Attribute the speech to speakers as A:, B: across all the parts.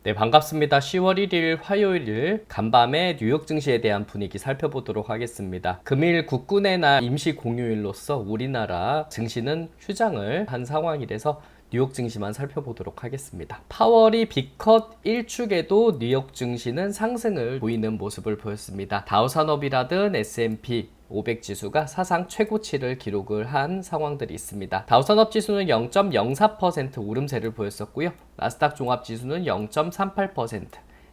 A: 네, 반갑습니다. 10월 1일 화요일 간밤에 뉴욕 증시에 대한 분위기 살펴보도록 하겠습니다. 금일 국군의 날 임시 공휴일로서 우리나라 증시는 휴장을 한 상황이라서 뉴욕 증시만 살펴보도록 하겠습니다. 파월이 B컷 1축에도 뉴욕 증시는 상승을 보이는 모습을 보였습니다. 다우산업이라든 S&P 500 지수가 사상 최고치를 기록을 한 상황들이 있습니다. 다우산업 지수는 0.04% 오름세를 보였었고요. 나스닥 종합 지수는 0.38%,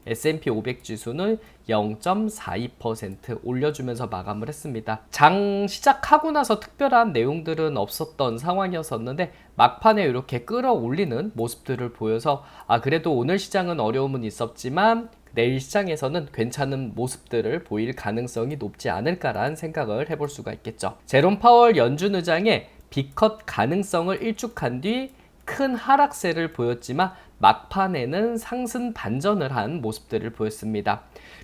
A: S&P 500 지수는 0.42% 올려주면서 마감을 했습니다. 장 시작하고 나서 특별한 내용들은 없었던 상황이었었는데 막판에 이렇게 끌어올리는 모습들을 보여서 그래도 오늘 시장은 어려움은 있었지만 내일 시장에서는 괜찮은 모습들을 보일 가능성이 높지 않을까라는 생각을 해볼 수가 있겠죠. 제롬 파월 연준 의장의 B컷 가능성을 일축한 뒤 큰 하락세를 보였지만 막판에는 상승 반전을 한 모습들을 보였습니다.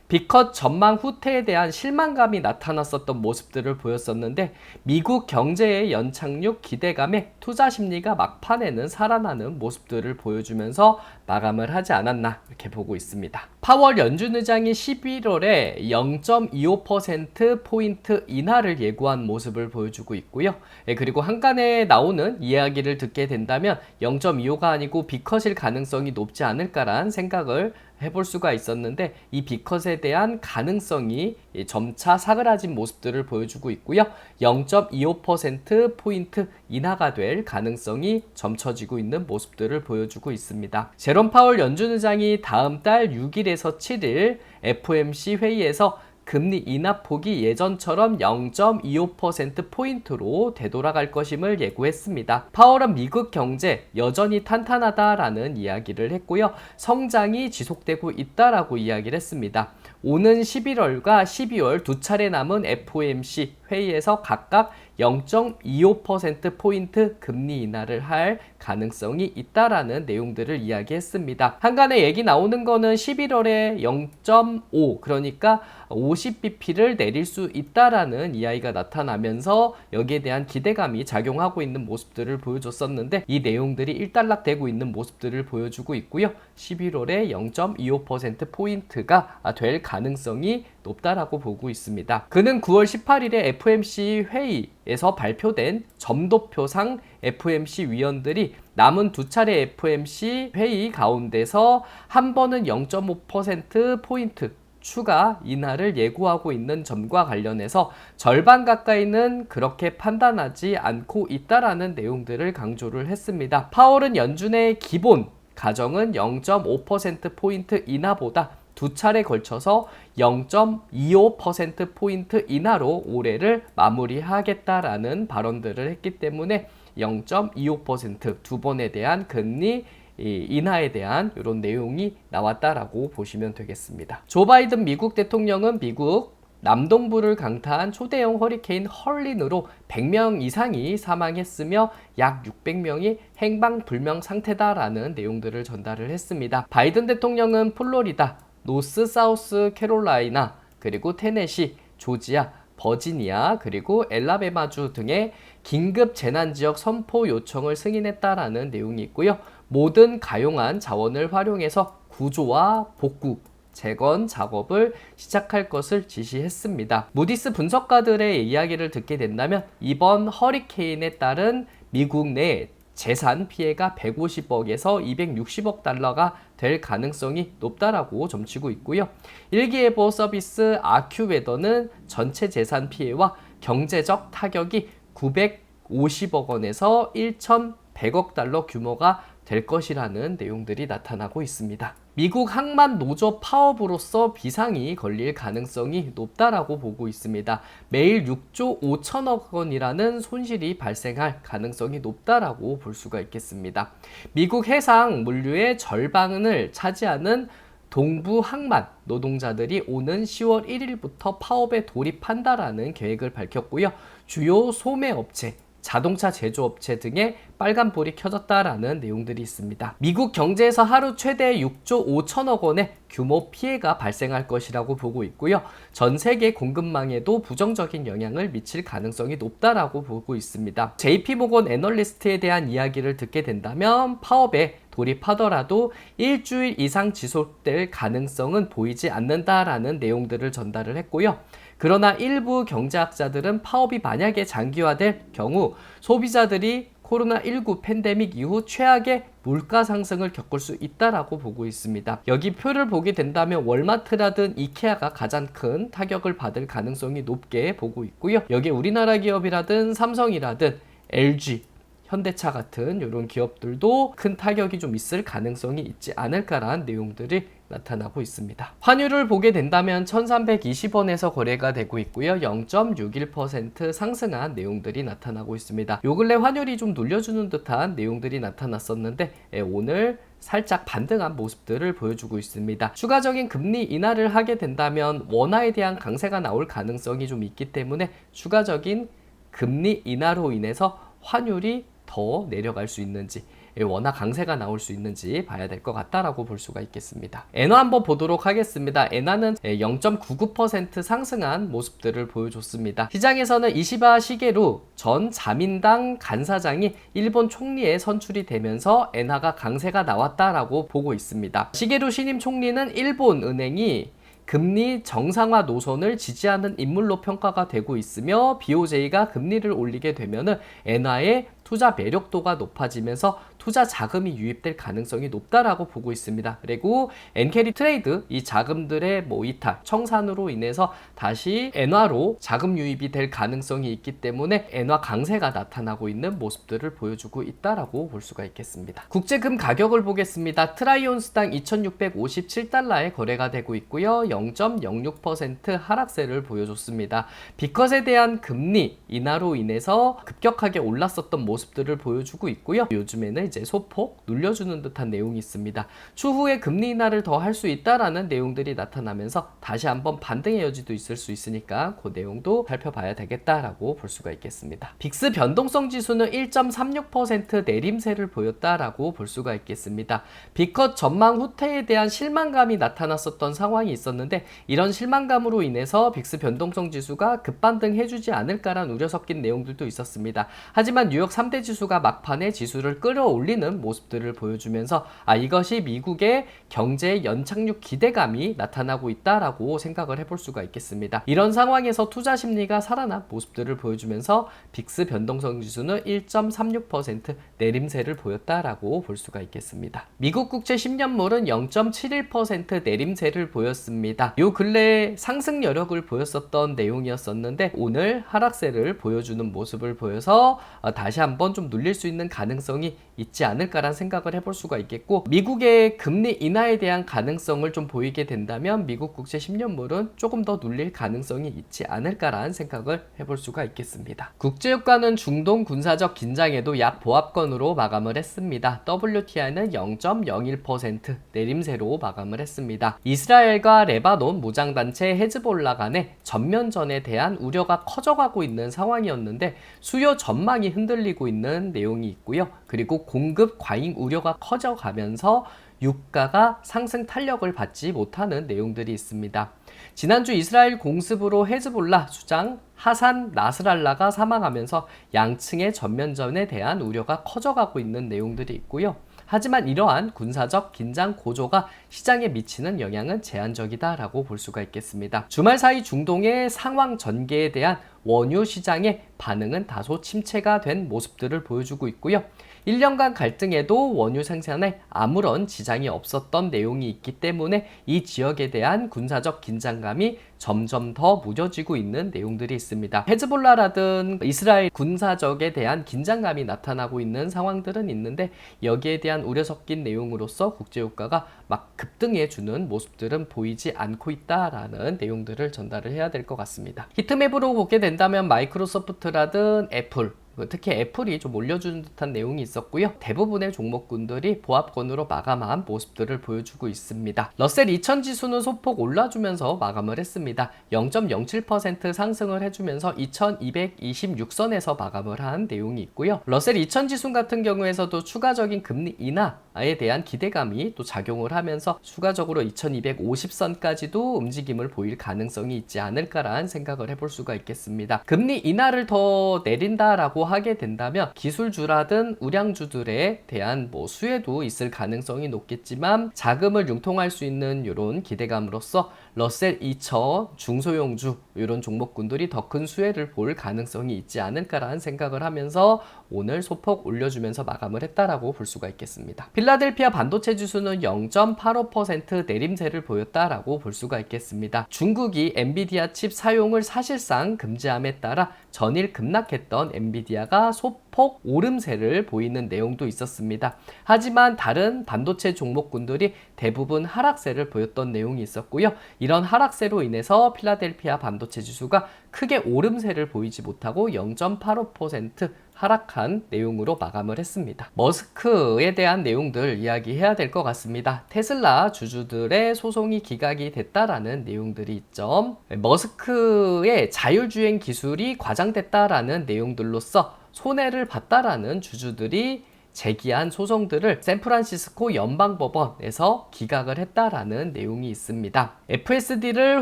A: B컷 전망 후퇴에 대한 실망감이 나타났었던 모습들을 보였었는데 미국 경제의 연착륙 기대감에 투자 심리가 막판에는 살아나는 모습들을 보여주면서 마감을 하지 않았나 이렇게 보고 있습니다. 파월 연준 의장이 11월에 0.25%포인트 인하를 예고한 모습을 보여주고 있고요. 그리고 한간에 나오는 이야기를 듣게 된다면 0.25가 아니고 B컷일 가능성이 높지 않을까라는 생각을 해볼 수가 있었는데 이 B컷에 대한 가능성이 점차 사그라진 모습들을 보여주고 있고요. 0.25%포인트 인하가 될 가능성이 점쳐지고 있는 모습들을 보여주고 있습니다. 제롬 파월 연준 의장이 다음 달 6일에서 7일 FOMC 회의에서 금리 인하폭이 예전처럼 0.25%포인트로 되돌아갈 것임을 예고했습니다. 파월은 미국 경제 여전히 탄탄하다라는 이야기를 했고요. 성장이 지속되고 있다라고 이야기를 했습니다. 오는 11월과 12월 두 차례 남은 FOMC 회의에서 각각 0.25%포인트 금리 인하를 할 가능성이 있다라는 내용들을 이야기했습니다. 한간에 얘기 나오는 거는 11월에 0.5 그러니까 50bp를 내릴 수 있다라는 이야기가 나타나면서 여기에 대한 기대감이 작용하고 있는 모습들을 보여줬었는데 이 내용들이 일단락되고 있는 모습들을 보여주고 있고요. 11월에 0.25%포인트가 될 가능성이 높다라고 보고 있습니다. 그는 9월 18일에 FOMC 회의에서 발표된 점도표상 FOMC 위원들이 남은 두 차례 FOMC 회의 가운데서 한 번은 0.5%포인트 추가 인하를 예고하고 있는 점과 관련해서 절반 가까이는 그렇게 판단하지 않고 있다라는 내용들을 강조를 했습니다. 파월은 연준의 기본 가정은 0.5%포인트 인하보다 두 차례 걸쳐서 0.25%포인트 인하로 올해를 마무리하겠다라는 발언들을 했기 때문에 0.25% 두 번에 대한 금리 인하에 대한 이런 내용이 나왔다라고 보시면 되겠습니다. 조 바이든 미국 대통령은 미국 남동부를 강타한 초대형 허리케인 헐린으로 100명 이상이 사망했으며 약 600명이 행방불명 상태다라는 내용들을 전달을 했습니다. 바이든 대통령은 플로리다, 노스 사우스 캐롤라이나, 그리고 테네시, 조지아, 버지니아, 그리고 엘라베마주 등의 긴급 재난지역 선포 요청을 승인했다라는 내용이 있고요. 모든 가용한 자원을 활용해서 구조와 복구, 재건 작업을 시작할 것을 지시했습니다. 무디스 분석가들의 이야기를 듣게 된다면 이번 허리케인에 따른 미국 내 재산 피해가 150억에서 260억 달러가 될 가능성이 높다라고 점치고 있고요. 일기예보 서비스 아큐웨더는 전체 재산 피해와 경제적 타격이 950억 원에서 1,100억 달러 규모가 될 것이라는 내용들이 나타나고 있습니다. 미국 항만 노조 파업으로서 비상이 걸릴 가능성이 높다라고 보고 있습니다. 매일 6조 5천억 원이라는 손실이 발생할 가능성이 높다라고 볼 수가 있겠습니다. 미국 해상 물류의 절반을 차지하는 동부 항만 노동자들이 오는 10월 1일부터 파업에 돌입한다라는 계획을 밝혔고요. 주요 소매업체, 자동차 제조업체 등의 빨간불이 켜졌다라는 내용들이 있습니다. 미국 경제에서 하루 최대 6조 5천억 원의 규모 피해가 발생할 것이라고 보고 있고요. 전 세계 공급망에도 부정적인 영향을 미칠 가능성이 높다라고 보고 있습니다. JP모건 애널리스트에 대한 이야기를 듣게 된다면 파업에 돌입하더라도 일주일 이상 지속될 가능성은 보이지 않는다라는 내용들을 전달을 했고요. 그러나 일부 경제학자들은 파업이 만약에 장기화될 경우 소비자들이 코로나19 팬데믹 이후 최악의 물가 상승을 겪을 수 있다라고 보고 있습니다. 여기 표를 보게 된다면 월마트라든 이케아가 가장 큰 타격을 받을 가능성이 높게 보고 있고요. 여기 우리나라 기업이라든 삼성이라든 LG, 현대차 같은 이런 기업들도 큰 타격이 좀 있을 가능성이 있지 않을까라는 내용들이 나타나고 있습니다. 환율을 보게 된다면 1320원에서 거래가 되고 있고요. 0.61% 상승한 내용들이 나타나고 있습니다. 요 근래 환율이 좀 눌려주는 듯한 내용들이 나타났었는데 오늘 살짝 반등한 모습들을 보여주고 있습니다. 추가적인 금리 인하를 하게 된다면 원화에 대한 강세가 나올 가능성이 좀 있기 때문에 추가적인 금리 인하로 인해서 환율이 더 내려갈 수 있는지 원화 강세가 나올 수 있는지 봐야 될 것 같다라고 볼 수가 있겠습니다. 엔화 한번 보도록 하겠습니다. 엔화는 0.99% 상승한 모습들을 보여줬습니다. 시장에서는 이시바 시게루 전 자민당 간사장이 일본 총리에 선출이 되면서 엔화가 강세가 나왔다라고 보고 있습니다. 시게루 신임 총리는 일본 은행이 금리 정상화 노선을 지지하는 인물로 평가가 되고 있으며 BOJ가 금리를 올리게 되면은 엔화의 투자 매력도가 높아지면서 투자 자금이 유입될 가능성이 높다라고 보고 있습니다. 그리고 엔캐리 트레이드 이 자금들의 이탈, 청산으로 인해서 다시 엔화로 자금 유입이 될 가능성이 있기 때문에 엔화 강세가 나타나고 있는 모습들을 보여주고 있다라고 볼 수가 있겠습니다. 국제금 가격을 보겠습니다. 트라이온스당 2657달러에 거래가 되고 있고요. 0.06% 하락세를 보여줬습니다. 비컷에 대한 금리 인하로 인해서 급격하게 올랐었던 모습들을 보여주고 있고요. 요즘에는 이제 소폭 눌려주는 듯한 내용이 있습니다. 추후에 금리 인하를 더 할 수 있다라는 내용들이 나타나면서 다시 한번 반등의 여지도 있을 수 있으니까 그 내용도 살펴봐야 되겠다라고 볼 수가 있겠습니다. 빅스 변동성 지수는 1.36% 내림세를 보였다라고 볼 수가 있겠습니다. 비컷 전망 후퇴에 대한 실망감이 나타났었던 상황이 있었는데 이런 실망감으로 인해서 빅스 변동성 지수가 급반등 해주지 않을까라는 우려 섞인 내용들도 있었습니다. 하지만 뉴욕 3대 지수가 막판에 지수를 끌어올리는 모습들을 보여주면서 이것이 미국의 경제의 연착륙 기대감이 나타나고 있다라고 생각을 해볼 수가 있겠습니다. 이런 상황에서 투자 심리가 살아난 모습들을 보여주면서 빅스 변동성 지수는 1.36% 내림세를 보였다라고 볼 수가 있겠습니다. 미국 국채 10년물은 0.71% 내림세를 보였습니다. 요 근래 상승 여력을 보였었던 내용이었었는데 오늘 하락세를 보여주는 모습을 보여서 다시 한번 좀 눌릴 수 있는 가능성이 있지 않을까라는 생각을 해볼 수가 있겠고 미국의 금리 인하에 대한 가능성을 좀 보이게 된다면 미국 국채 10년물은 조금 더 눌릴 가능성이 있지 않을까라는 생각을 해볼 수가 있겠습니다. 국제유가는 중동 군사적 긴장에도 약 보합권으로 마감을 했습니다. WTI는 0.01% 내림세로 마감을 했습니다. 이스라엘과 레바논 무장단체 헤즈볼라 간의 전면전에 대한 우려가 커져가고 있는 상황이었는데 수요 전망이 흔들리고 있는 내용이 있고요. 그리고 공급 과잉 우려가 커져가면서 유가가 상승 탄력을 받지 못하는 내용들이 있습니다. 지난주 이스라엘 공습으로 헤즈볼라 수장 하산 나스랄라가 사망하면서 양층의 전면전에 대한 우려가 커져가고 있는 내용들이 있고요. 하지만 이러한 군사적 긴장 고조가 시장에 미치는 영향은 제한적이다라고 볼 수가 있겠습니다. 주말 사이 중동의 상황 전개에 대한 원유 시장의 반응은 다소 침체가 된 모습들을 보여주고 있고요. 1년간 갈등에도 원유 생산에 아무런 지장이 없었던 내용이 있기 때문에 이 지역에 대한 군사적 긴장감이 점점 더 무뎌지고 있는 내용들이 있습니다. 헤즈볼라라든 이스라엘 군사적에 대한 긴장감이 나타나고 있는 상황들은 있는데 여기에 대한 우려 섞인 내용으로서 국제유가가 막 급등해주는 모습들은 보이지 않고 있다라는 내용들을 전달을 해야 될 것 같습니다. 히트맵으로 보게 된다면 마이크로소프트라든 애플 특히 애플이 좀 올려주는 듯한 내용이 있었고요. 대부분의 종목군들이 보합권으로 마감한 모습들을 보여주고 있습니다. 러셀 2000 지수는 소폭 올라주면서 마감을 했습니다. 0.07% 상승을 해주면서 2226선에서 마감을 한 내용이 있고요. 러셀 2000 지수 같은 경우에서도 추가적인 금리 인하에 대한 기대감이 또 작용을 하면서 추가적으로 2250선까지도 움직임을 보일 가능성이 있지 않을까라는 생각을 해볼 수가 있겠습니다. 금리 인하를 더 내린다라고 라고 하게 된다면 기술주라든 우량주들에 대한 수혜도 있을 가능성이 높겠지만 자금을 융통할 수 있는 이런 기대감으로써 러셀 2000 중소형주 이런 종목군들이 더 큰 수혜를 볼 가능성이 있지 않을까라는 생각을 하면서 오늘 소폭 올려주면서 마감을 했다라고 볼 수가 있겠습니다. 필라델피아 반도체 지수는 0.85% 내림세를 보였다라고 볼 수가 있겠습니다. 중국이 엔비디아 칩 사용을 사실상 금지함에 따라 전일 급락했던 엔비디아가 소폭 오름세를 보이는 내용도 있었습니다. 하지만 다른 반도체 종목군들이 대부분 하락세를 보였던 내용이 있었고요. 이런 하락세로 인해서 필라델피아 반도체 지수가 크게 오름세를 보이지 못하고 0.85% 하락한 내용으로 마감을 했습니다. 머스크에 대한 내용들 이야기해야 될 것 같습니다. 테슬라 주주들의 소송이 기각이 됐다라는 내용들이 있죠. 머스크의 자율주행 기술이 과장됐다라는 내용들로서 손해를 봤다라는 주주들이 제기한 소송들을 샌프란시스코 연방법원에서 기각을 했다라는 내용이 있습니다. FSD를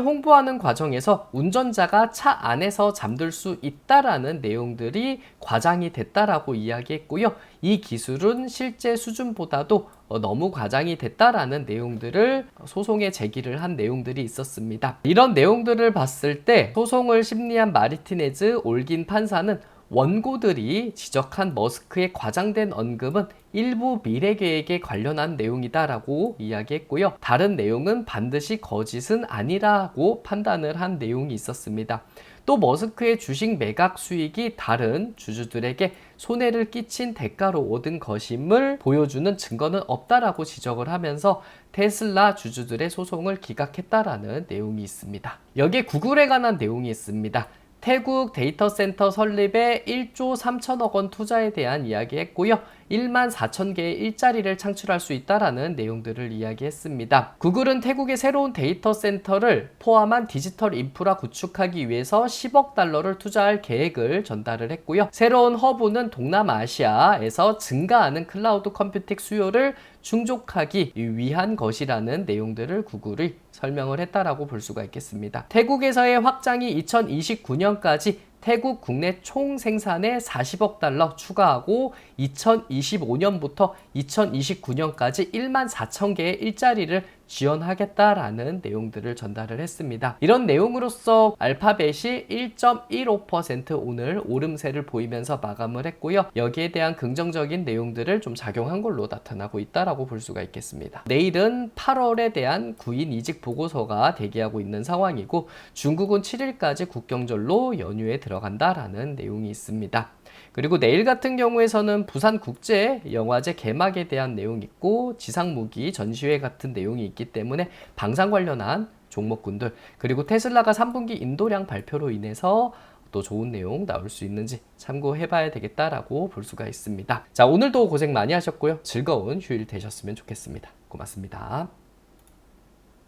A: 홍보하는 과정에서 운전자가 차 안에서 잠들 수 있다라는 내용들이 과장이 됐다라고 이야기했고요. 이 기술은 실제 수준보다도 너무 과장이 됐다라는 내용들을 소송에 제기를 한 내용들이 있었습니다. 이런 내용들을 봤을 때 소송을 심리한 마르티네즈 올긴 판사는 원고들이 지적한 머스크의 과장된 언급은 일부 미래 계획에 관련한 내용이다라고 이야기했고요. 다른 내용은 반드시 거짓은 아니라고 판단을 한 내용이 있었습니다. 또 머스크의 주식 매각 수익이 다른 주주들에게 손해를 끼친 대가로 얻은 것임을 보여주는 증거는 없다라고 지적을 하면서 테슬라 주주들의 소송을 기각했다라는 내용이 있습니다. 여기에 구글에 관한 내용이 있습니다. 태국 데이터 센터 설립에 1조 3천억 원 투자에 대한 이야기했고요. 1만 4천 개의 일자리를 창출할 수 있다라는 내용들을 이야기했습니다. 구글은 태국의 새로운 데이터 센터를 포함한 디지털 인프라 구축하기 위해서 10억 달러를 투자할 계획을 전달을 했고요. 새로운 허브는 동남아시아에서 증가하는 클라우드 컴퓨팅 수요를 충족하기 위한 것이라는 내용들을 구글이 설명을 했다라고 볼 수가 있겠습니다. 태국에서의 확장이 2029년까지 태국 국내 총 생산에 40억 달러 추가하고 2025년부터 2029년까지 1만 4천 개의 일자리를 지원하겠다라는 내용들을 전달을 했습니다. 이런 내용으로서 알파벳이 1.15% 오늘 오름세를 보이면서 마감을 했고요. 여기에 대한 긍정적인 내용들을 좀 작용한 걸로 나타나고 있다라고 볼 수가 있겠습니다. 내일은 8월에 대한 구인 이직 보고서가 대기하고 있는 상황이고 중국은 7일까지 국경절로 연휴에 들어간다라는 내용이 있습니다. 그리고 내일 같은 경우에서는 부산국제영화제 개막에 대한 내용이 있고 지상무기 전시회 같은 내용이 있기 때문에 방산 관련한 종목군들 그리고 테슬라가 3분기 인도량 발표로 인해서 또 좋은 내용 나올 수 있는지 참고해 봐야 되겠다라고 볼 수가 있습니다. 자, 오늘도 고생 많이 하셨고요. 즐거운 휴일 되셨으면 좋겠습니다. 고맙습니다.